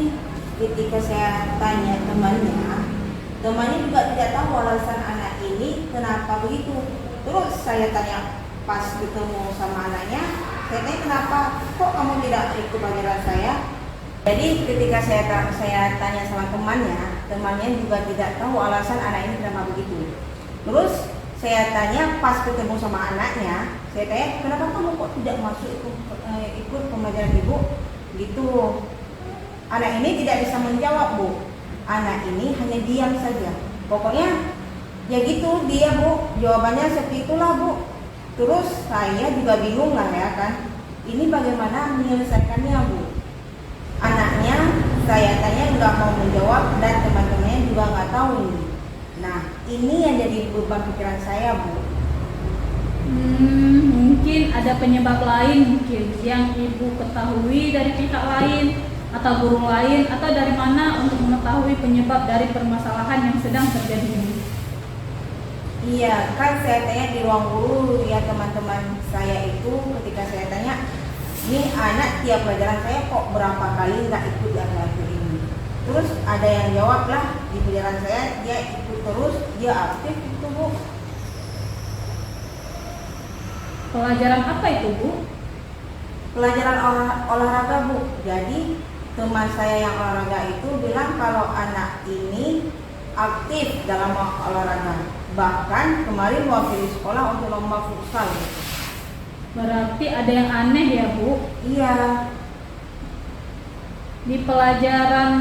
ketika saya tanya temannya juga tidak tahu alasan anak ini kenapa begitu. Terus saya tanya pas ketemu sama anaknya, saya tanya kenapa kok kamu tidak ikut pelajaran saya? Jadi ketika saya tanya sama temannya juga tidak tahu alasan anak ini kenapa begitu. Terus saya tanya pas ketemu sama anaknya, saya tanya kenapa kamu kok tidak masuk ikut pembelajaran Ibu? Gitu. Anak ini tidak bisa menjawab Bu. Anak ini hanya diam saja. Pokoknya ya gitu dia Bu. Jawabannya seperti itulah Bu. Terus saya juga bingung lah ya kan. Ini bagaimana menyelesaikannya Bu? Anaknya saya tanya nggak mau menjawab dan teman-temannya juga nggak tahu ini. Nah ini yang jadi beban pikiran saya Bu. Mungkin ada penyebab lain mungkin yang Ibu ketahui dari pihak lain atau guru lain atau dari mana untuk mengetahui penyebab dari permasalahan yang sedang terjadi ini. Iya, kan saya tanya di ruang guru ya teman-teman saya itu ketika saya tanya, ini anak tiap pelajaran saya kok berapa kali nggak ikut di akhir-akhir ini. Terus ada yang jawab lah di pelajaran saya dia ikut terus, dia aktif itu Bu. Pelajaran apa itu Bu? Pelajaran olahraga Bu. Jadi teman saya yang olahraga itu bilang kalau anak ini aktif dalam olahraga. Bahkan kemarin mewakili sekolah untuk lomba futsal. Berarti ada yang aneh ya Bu? Iya. Di pelajaran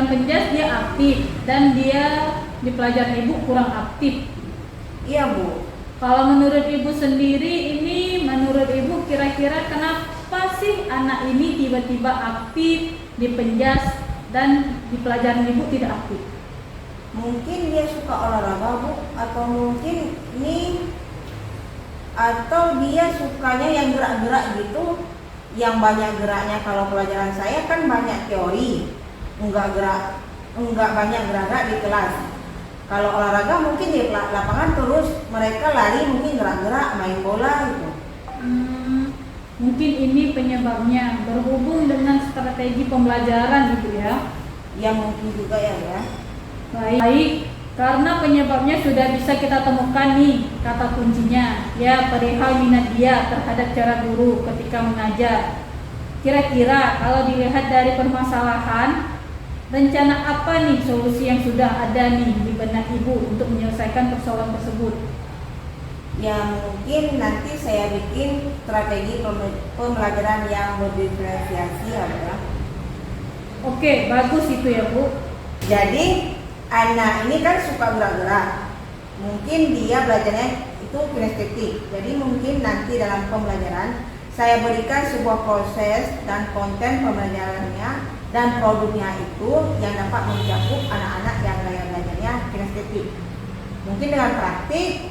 penjas dia aktif dan dia di pelajaran Ibu kurang aktif. Iya Bu. Kalau menurut Ibu sendiri ini, menurut Ibu kira-kira kenapa sih anak ini tiba-tiba aktif di penjas dan di pelajaran Ibu tidak aktif? Mungkin dia suka olahraga Bu, atau mungkin dia sukanya yang gerak-gerak gitu, yang banyak geraknya. Kalau pelajaran saya kan banyak teori, enggak banyak gerak-gerak di kelas. Kalau olahraga mungkin di lapangan terus mereka lari, mungkin gerak-gerak main bola gitu. Mungkin ini penyebabnya berhubung dengan strategi pembelajaran gitu ya. Ya mungkin juga ya. Baik, karena penyebabnya sudah bisa kita temukan nih kata kuncinya, ya perihal minat dia terhadap cara guru ketika mengajar. Kira-kira kalau dilihat dari permasalahan, rencana apa nih solusi yang sudah ada nih di benak ibu untuk menyelesaikan persoalan tersebut? Ya mungkin nanti saya bikin strategi pembelajaran yang berdiferensiasi ya. Oke, bagus itu ya Bu. Jadi anak ini kan suka gerak-gerak. Mungkin dia belajarnya itu kinestetik. Jadi mungkin nanti dalam pembelajaran saya berikan sebuah proses dan konten pembelajarannya dan produknya itu yang dapat mencakup anak-anak yang gaya belajarnya kinestetik. Mungkin dengan praktik,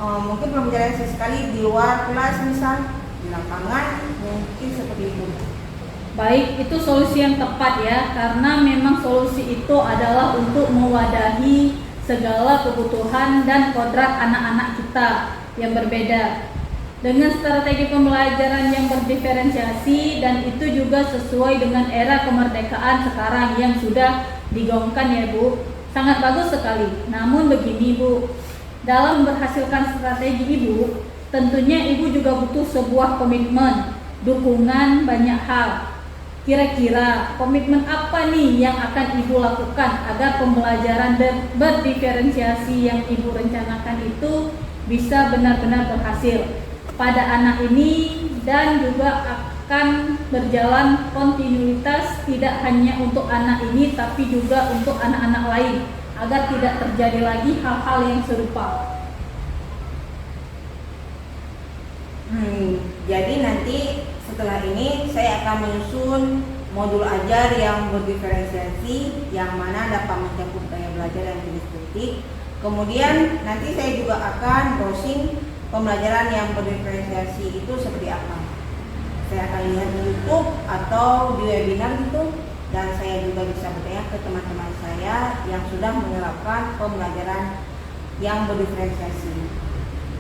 mungkin pembelajaran sesekali di luar kelas misal, di lapangan, mungkin seperti itu. Baik, itu solusi yang tepat ya, karena memang solusi itu adalah untuk mewadahi segala kebutuhan dan kodrat anak-anak kita yang berbeda. Dengan strategi pembelajaran yang berdiferensiasi dan itu juga sesuai dengan era kemerdekaan sekarang yang sudah digaungkan ya Bu. Sangat bagus sekali. Namun begini Bu, dalam berhasilkan strategi Ibu, tentunya Ibu juga butuh sebuah komitmen, dukungan banyak hal. Kira-kira komitmen apa nih yang akan Ibu lakukan agar pembelajaran berdiferensiasi yang Ibu rencanakan itu bisa benar-benar berhasil pada anak ini dan juga akan berjalan kontinuitas tidak hanya untuk anak ini tapi juga untuk anak-anak lain agar tidak terjadi lagi hal-hal yang serupa. Jadi nanti setelah ini saya akan menyusun modul ajar yang berdiferensiasi yang mana dapat mencakup gaya belajar yang kinestetik. Kemudian nanti saya juga akan browsing pembelajaran yang berdiferensiasi itu seperti apa. Saya akan lihat di YouTube atau di webinar gitu, dan saya juga bisa bertanya ke teman-teman saya yang sudah menerapkan pembelajaran yang berdiferensiasi.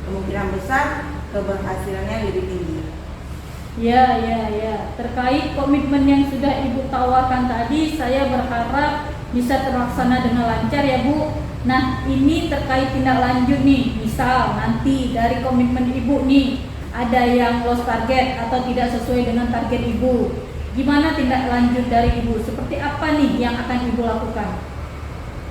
Kemungkinan besar keberhasilannya lebih tinggi. Ya. Terkait komitmen yang sudah Ibu tawarkan tadi, saya berharap bisa terlaksana dengan lancar ya Bu. Nah, ini terkait tindak lanjut nih. Misal nanti dari komitmen Ibu nih ada yang lost target atau tidak sesuai dengan target Ibu. Gimana tindak lanjut dari Ibu? Seperti apa nih yang akan Ibu lakukan?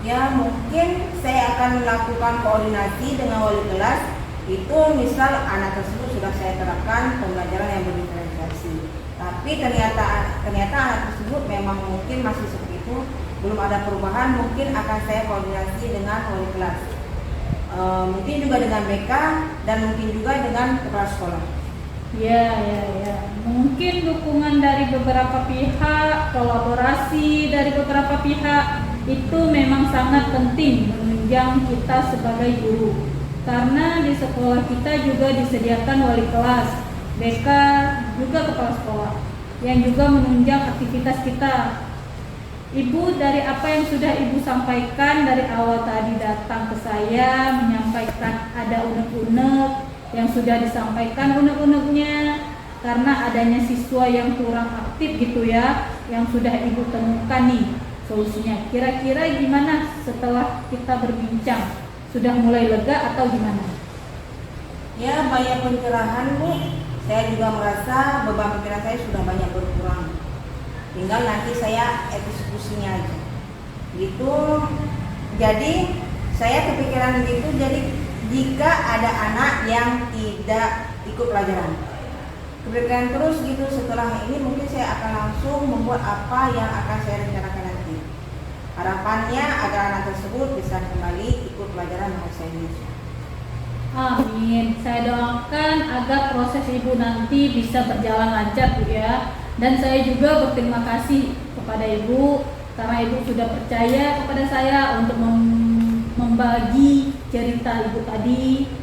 Ya, mungkin saya akan melakukan koordinasi dengan wali kelas. Itu misal anak tersebut sudah saya terapkan pembelajaran yang berdiferensiasi, tapi ternyata anak tersebut memang mungkin masih seperti itu, belum ada perubahan, mungkin akan saya koordinasi dengan wali kelas, mungkin juga dengan BK dan mungkin juga dengan kepala sekolah. Ya. Mungkin dukungan dari beberapa pihak, kolaborasi dari beberapa pihak itu memang sangat penting menunjang kita sebagai guru. Karena di sekolah kita juga disediakan wali kelas, BK, juga kepala sekolah yang juga menunjang aktivitas kita. Ibu, dari apa yang sudah Ibu sampaikan dari awal tadi datang ke saya menyampaikan ada unek-unek yang sudah disampaikan unek-uneknya karena adanya siswa yang kurang aktif gitu ya, yang sudah Ibu temukan nih solusinya. Kira-kira gimana setelah kita berbincang? Sudah mulai lega atau gimana? Ya, banyak pencerahan Bu. Saya juga merasa beban pikiran saya sudah banyak berkurang. Tinggal nanti saya eksekusinya aja. Gitu. Jadi saya kepikiran gitu. Jadi jika ada anak yang tidak ikut pelajaran, kepikiran terus gitu. Setelah ini mungkin saya akan langsung membuat apa yang akan saya rencanakan nanti. Harapannya agar anak tersebut bisa kembali ikut pelajaran bahasa Indonesia. Amin. Saya doakan agar proses Ibu nanti bisa berjalan lancar Bu ya. Dan saya juga berterima kasih kepada Ibu karena Ibu sudah percaya kepada saya untuk membagi cerita Ibu tadi.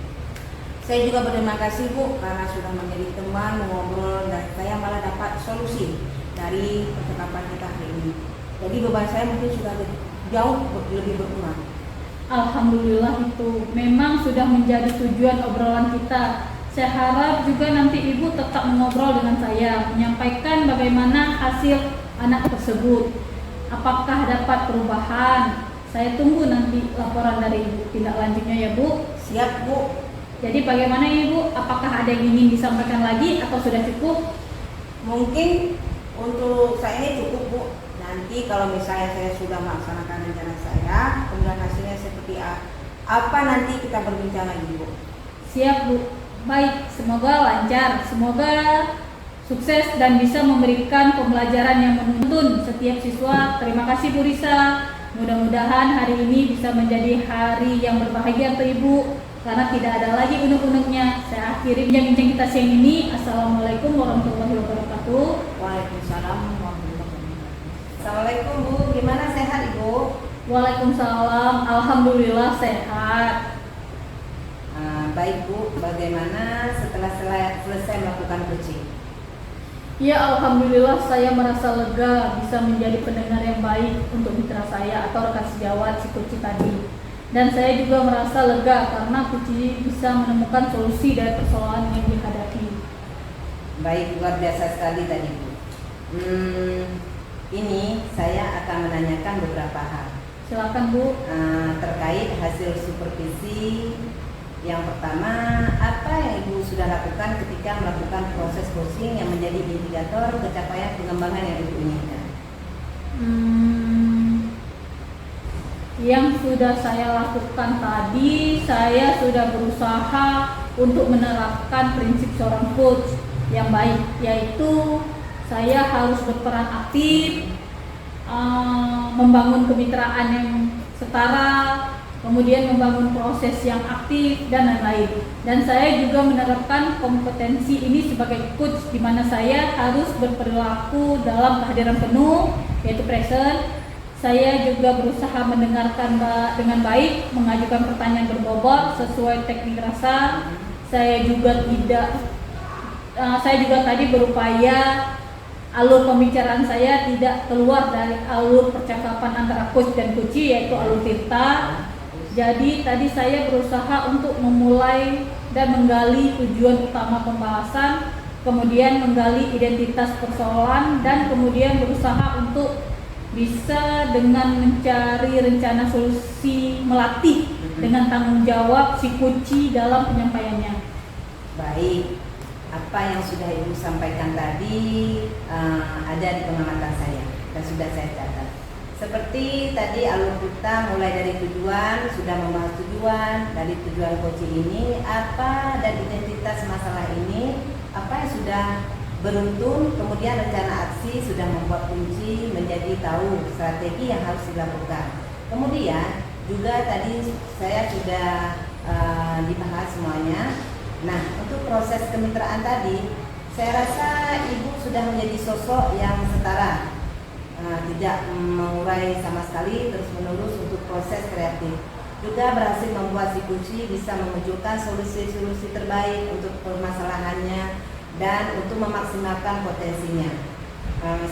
Saya juga berterima kasih Bu karena sudah menjadi teman mengobrol dan saya malah dapat solusi dari percakapan kita hari ini. Jadi beban saya mungkin sudah jauh lebih berkurang. Alhamdulillah, itu memang sudah menjadi tujuan obrolan kita Saya harap juga nanti Ibu tetap mengobrol dengan saya, menyampaikan bagaimana hasil anak tersebut. Apakah dapat perubahan? Saya tunggu nanti laporan dari Ibu tindak lanjutnya ya Bu. Siap Bu. Jadi bagaimana Ibu? Apakah ada yang ingin disampaikan lagi atau sudah cukup? Mungkin untuk saya ini cukup Bu. Nanti kalau misalnya saya sudah melaksanakan rencana saya, kemudian hasilnya seperti apa nanti kita berbincang lagi Bu. Siap Bu. Baik, semoga lancar, semoga sukses dan bisa memberikan pembelajaran yang menuntun setiap siswa. Terima kasih Bu Risa. Mudah-mudahan hari ini bisa menjadi hari yang berbahagia untuk Ibu, karena tidak ada lagi unek-uneknya. Saya akhiri bincang-bincang kita siang ini. Assalamualaikum warahmatullahi wabarakatuh. Waalaikumsalam warahmatullahi wabarakatuh. Assalamualaikum Bu, gimana sehat Ibu? Waalaikumsalam, alhamdulillah sehat. Baik Bu, bagaimana setelah selesai melakukan coaching? Ya, alhamdulillah saya merasa lega bisa menjadi pendengar yang baik untuk mitra saya atau rekan sejawat si Kuci tadi. Dan saya juga merasa lega karena Kuci bisa menemukan solusi dari persoalan yang dihadapi. Baik, luar biasa sekali tadi Bu. Ini saya akan menanyakan beberapa hal. Silakan Bu. Terkait hasil supervisi. Yang pertama, apa yang Ibu sudah lakukan ketika melakukan proses coaching yang menjadi indikator pencapaian pengembangan yang Ibu inginkan? Yang sudah saya lakukan tadi, saya sudah berusaha untuk menerapkan prinsip seorang coach yang baik, yaitu saya harus berperan aktif, membangun kemitraan yang setara, kemudian membangun proses yang aktif dan lain-lain. Dan saya juga menerapkan kompetensi ini sebagai coach, di mana saya harus berperilaku dalam kehadiran penuh, yaitu present. Saya juga berusaha mendengarkan dengan baik, mengajukan pertanyaan berbobot sesuai teknik rasa. Saya juga tadi berupaya alur pembicaraan saya tidak keluar dari alur percakapan antara coach dan coachee, yaitu alur tirta. Jadi tadi saya berusaha untuk memulai dan menggali tujuan utama pembahasan, kemudian menggali identitas persoalan, dan kemudian berusaha untuk bisa dengan mencari rencana solusi, melatih dengan tanggung jawab si coachee dalam penyampaiannya. Baik, apa yang sudah Ibu sampaikan tadi ada di pengamatan saya dan sudah saya catat. Seperti tadi alur kita mulai dari tujuan, sudah membahas tujuan, dari tujuan coaching ini, apa dan identitas masalah ini, apa yang sudah beruntun, kemudian rencana aksi sudah membuat kunci menjadi tahu strategi yang harus dilakukan. Kemudian juga tadi saya sudah dibahas semuanya. Nah, untuk proses kemitraan tadi, saya rasa Ibu sudah menjadi sosok yang setara. Tidak mengurai sama sekali, terus menerus untuk proses kreatif. Juga berhasil membuat si kunci bisa memunculkan solusi-solusi terbaik untuk permasalahannya dan untuk memaksimalkan potensinya.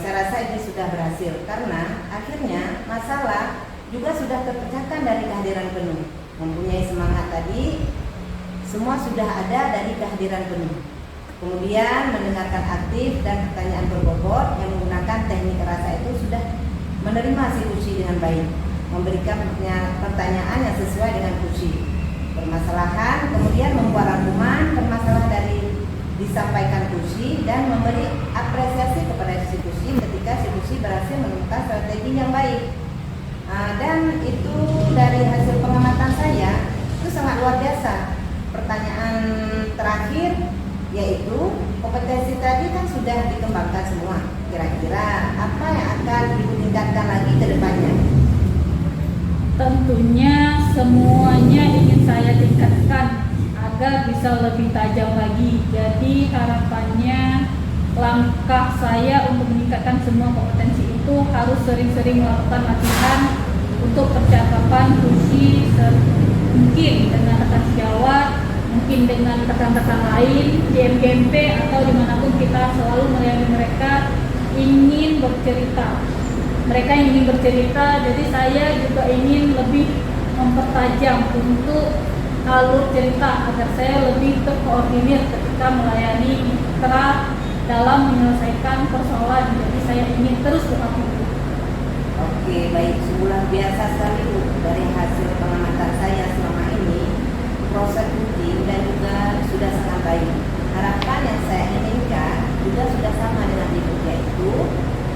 Saya rasa ini sudah berhasil karena akhirnya masalah juga sudah terpecahkan dari kehadiran penuh. Mempunyai semangat tadi, semua sudah ada dari kehadiran penuh. Kemudian mendengarkan aktif dan pertanyaan berbobot yang menggunakan teknik rasa itu sudah menerima si kunci dengan baik, memberikan pertanyaan yang sesuai dengan kunci permasalahan, kemudian membuat rangkuman permasalahan dari disampaikan kunci dan memberi apresiasi kepada si kunci ketika si kunci berhasil menemukan strategi yang baik. Dan itu dari hasil pengamatan saya itu sangat luar biasa. Pertanyaan terakhir yaitu kompetensi tadi kan sudah dikembangkan semua. Kira-kira apa yang akan ditingkatkan lagi ke depannya? Tentunya semuanya ingin saya tingkatkan agar bisa lebih tajam lagi. Jadi harapannya langkah saya untuk meningkatkan semua kompetensi itu harus sering-sering melakukan latihan untuk percakapan kunci, mungkin dengan rekan sejawat, mungkin dengan rekan-rekan lain di MGMP atau dimanapun kita selalu melayani mereka ingin bercerita. Mereka ingin bercerita, jadi saya juga ingin lebih mempertajam untuk alur cerita agar saya lebih terkoordinir ketika melayani mitra dalam menyelesaikan persoalan. Jadi saya ingin terus beraktif. Oke, baik. Luar biasa sekali Bu. Dari hasil pengamatan saya selama ini, proses coaching dan juga sudah sangat baik. Harapan yang saya inginkan juga sudah sama dengan Ibu, yaitu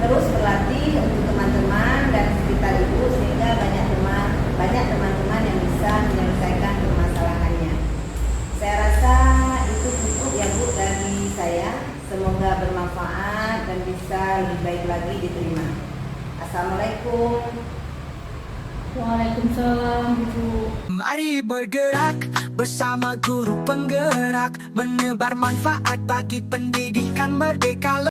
terus berlatih untuk teman-teman dan sekitar Ibu sehingga banyak teman-teman yang bisa menyelesaikan permasalahannya. Saya rasa itu cukup ya Bu dari saya. Semoga bermanfaat dan bisa lebih baik lagi diterima. Assalamualaikum. Waalaikumsalam Ibu. Mari bergerak bersama guru penggerak, menebar manfaat bagi pendidikan merdeka.